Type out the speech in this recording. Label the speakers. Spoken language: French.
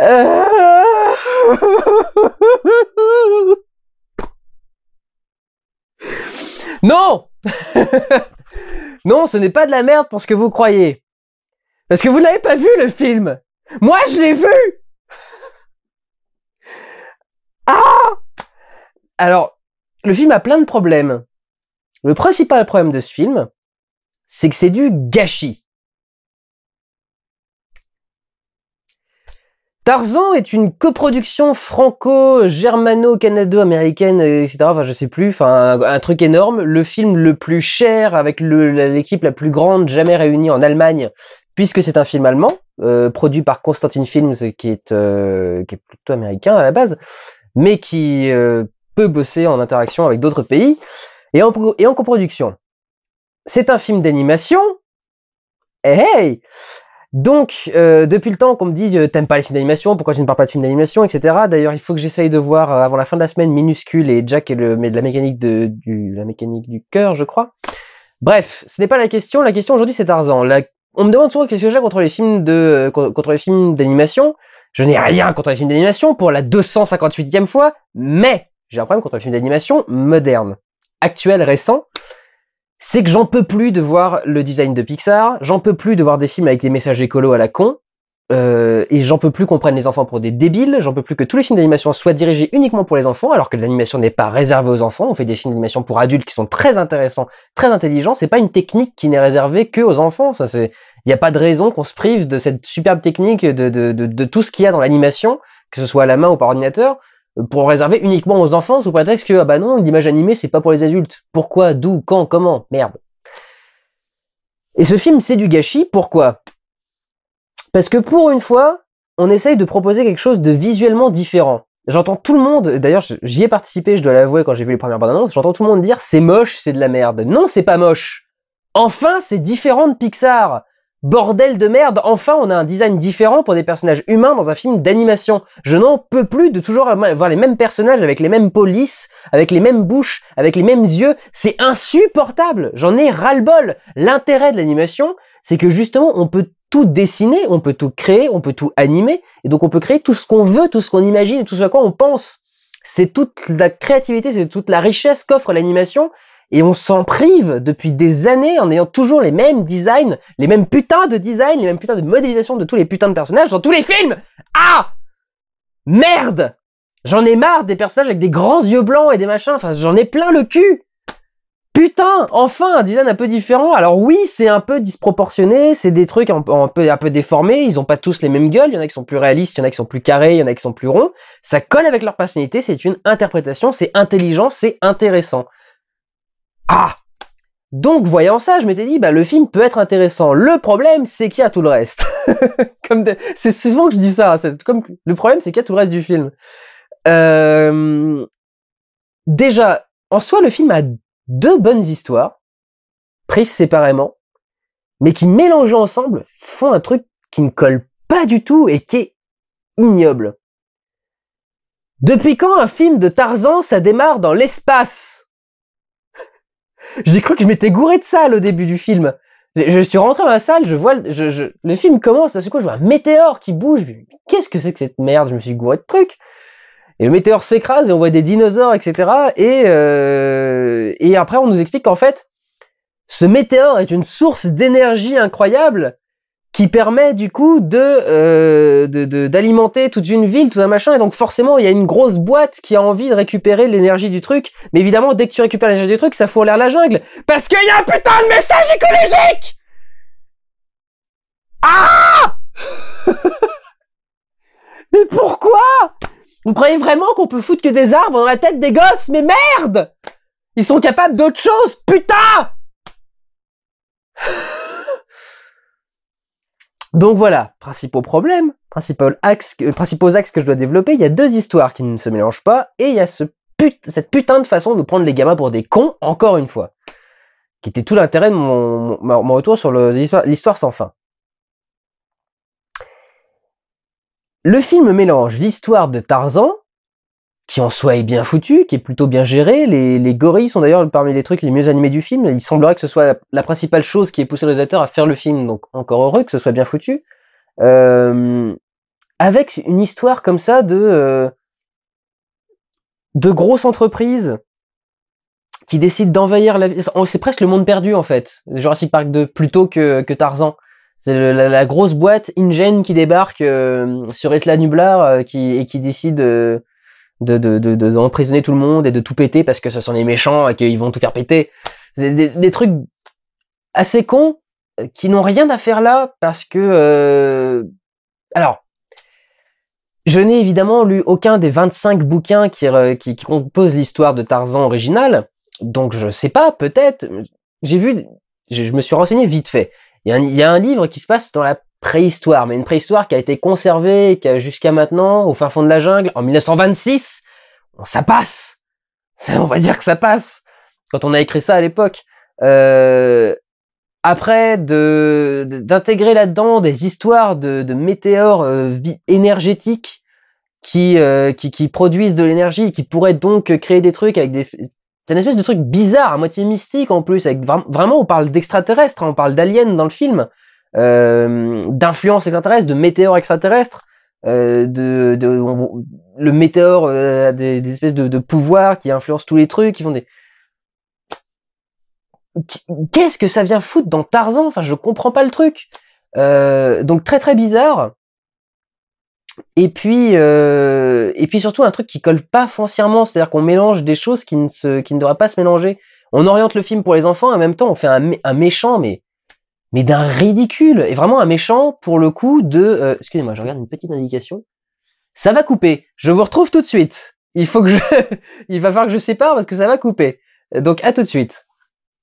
Speaker 1: Euh... Non. Non, ce n'est pas de la merde pour ce que vous croyez. Parce que vous ne l'avez pas vu, le film. Moi, je l'ai vu. Ah! Alors, le film a plein de problèmes. Le principal problème de ce film, c'est que c'est du gâchis. Tarzan est une coproduction franco-germano-canado-américaine, etc. Enfin, je sais plus. Enfin, un truc énorme. Le film le plus cher avec l'équipe la plus grande jamais réunie en Allemagne, puisque c'est un film allemand, produit par Constantin Films, qui est plutôt américain à la base, mais qui peut bosser en interaction avec d'autres pays, et en coproduction. C'est un film d'animation. Hey! Donc, depuis le temps qu'on me dit t'aimes pas les films d'animation, pourquoi tu ne parles pas de films d'animation, etc. D'ailleurs, il faut que j'essaye de voir avant la fin de la semaine Minuscule et Jack et de la mécanique la mécanique du cœur, je crois. Bref, ce n'est pas la question. La question aujourd'hui, c'est Tarzan. On me demande souvent qu'est-ce que j'ai contre les films d'animation. Je n'ai rien contre les films d'animation pour la 258e fois, mais j'ai un problème contre les films d'animation modernes, actuels, récents. C'est que j'en peux plus de voir le design de Pixar, j'en peux plus de voir des films avec des messages écolos à la con, et j'en peux plus qu'on prenne les enfants pour des débiles, j'en peux plus que tous les films d'animation soient dirigés uniquement pour les enfants, alors que l'animation n'est pas réservée aux enfants. On fait des films d'animation pour adultes qui sont très intéressants, très intelligents. C'est pas une technique qui n'est réservée que aux enfants. Ça, il n'y a pas de raison qu'on se prive de cette superbe technique, de tout ce qu'il y a dans l'animation, que ce soit à la main ou par ordinateur, pour réserver uniquement aux enfants sous prétexte que ah bah non, l'image animée c'est pas pour les adultes. Pourquoi, d'où, quand, comment, merde. Et ce film c'est du gâchis, pourquoi? Parce que pour une fois, on essaye de proposer quelque chose de visuellement différent. J'entends tout le monde, d'ailleurs j'y ai participé, je dois l'avouer quand j'ai vu les premières bandes annonces, j'entends tout le monde dire c'est moche, c'est de la merde. Non, c'est pas moche. Enfin, c'est différent de Pixar. Bordel de merde, enfin on a un design différent pour des personnages humains dans un film d'animation. Je n'en peux plus de toujours voir les mêmes personnages avec les mêmes peaux lisses, avec les mêmes bouches, avec les mêmes yeux. C'est insupportable, j'en ai ras-le-bol. L'intérêt de l'animation, c'est que justement on peut tout dessiner, on peut tout créer, on peut tout animer, et donc on peut créer tout ce qu'on veut, tout ce qu'on imagine, tout ce à quoi on pense. C'est toute la créativité, c'est toute la richesse qu'offre l'animation. Et on s'en prive depuis des années en ayant toujours les mêmes designs, les mêmes putains de designs, les mêmes putains de modélisation de tous les putains de personnages dans tous les films. Ah! Merde! J'en ai marre des personnages avec des grands yeux blancs et des machins, enfin j'en ai plein le cul. Putain, enfin un design un peu différent. Alors oui, c'est un peu disproportionné, c'est des trucs un peu déformés, ils ont pas tous les mêmes gueules, il y en a qui sont plus réalistes, il y en a qui sont plus carrés, il y en a qui sont plus ronds. Ça colle avec leur personnalité, c'est une interprétation, c'est intelligent, c'est intéressant. Ah! Donc, voyant ça, je m'étais dit, bah, le film peut être intéressant. Le problème, c'est qu'il y a tout le reste. C'est souvent que je dis ça. Le problème, c'est qu'il y a tout le reste du film. Déjà, en soi, le film a deux bonnes histoires, prises séparément, mais qui, mélangées ensemble, font un truc qui ne colle pas du tout et qui est ignoble. Depuis quand un film de Tarzan, ça démarre dans l'espace? J'ai cru que je m'étais gouré de salle au début du film. Je suis rentré dans la salle, je vois le film commence, c'est quoi? Je vois un météore qui bouge. Qu'est-ce que c'est que cette merde? Je me suis gouré de trucs. Et le météore s'écrase et on voit des dinosaures, etc. Et après on nous explique qu'en fait, ce météore est une source d'énergie incroyable qui permet du coup d'alimenter toute une ville, tout un machin, et donc forcément il y a une grosse boîte qui a envie de récupérer l'énergie du truc, mais évidemment dès que tu récupères l'énergie du truc, ça fout en l'air la jungle, parce qu'il y a un putain de message écologique. Ah. Mais pourquoi? Vous croyez vraiment qu'on peut foutre que des arbres dans la tête des gosses? Mais merde! Ils sont capables d'autre chose, putain! Donc voilà, principaux problèmes, principaux axes que je dois développer. Il y a deux histoires qui ne se mélangent pas, et il y a cette putain de façon de prendre les gamins pour des cons, encore une fois. Qui était tout l'intérêt de mon retour sur l'histoire sans fin. Le film mélange l'histoire de Tarzan, qui en soi est bien foutu, qui est plutôt bien géré. Les gorilles sont d'ailleurs parmi les trucs les mieux animés du film. Il semblerait que ce soit la principale chose qui ait poussé le réalisateur à faire le film, donc encore heureux que ce soit bien foutu. avec une histoire comme ça de grosses entreprises qui décident d'envahir la ville. C'est presque le monde perdu, en fait. Jurassic Park 2, plutôt que Tarzan. C'est la grosse boîte InGen qui débarque sur Isla Nublar qui décide d'emprisonner tout le monde et de tout péter parce que ce sont les méchants et qu'ils vont tout faire péter. C'est des trucs assez cons qui n'ont rien à faire là parce que... Alors, je n'ai évidemment lu aucun des 25 bouquins qui composent l'histoire de Tarzan original, donc je sais pas, peut-être. J'ai vu... Je me suis renseigné vite fait. Il y a un livre qui se passe dans la préhistoire, mais une préhistoire qui a été conservée jusqu'à maintenant, au fin fond de la jungle, en 1926. Ça passe. On va dire que ça passe. Quand on a écrit ça à l'époque. Après, d'intégrer là-dedans des histoires de météores énergétiques qui produisent de l'énergie et qui pourraient donc créer des trucs avec des... C'est une espèce de truc bizarre, à moitié mystique en plus. Avec vraiment, on parle d'extraterrestres, hein, on parle d'aliens dans le film, d'influence extraterrestre, de météores extraterrestres, le météore a des espèces de pouvoirs qui influencent tous les trucs, qui font des... Qu'est-ce que ça vient foutre dans Tarzan? Enfin, je comprends pas le truc. Donc très très bizarre. Et puis surtout un truc qui colle pas foncièrement, c'est-à-dire qu'on mélange des choses qui ne devraient pas se mélanger. On oriente le film pour les enfants, et en même temps on fait un méchant, mais d'un ridicule. Et vraiment un méchant pour le coup de... excusez-moi, je regarde une petite indication. Ça va couper. Je vous retrouve tout de suite. Il va falloir que je sépare parce que ça va couper. Donc à tout de suite.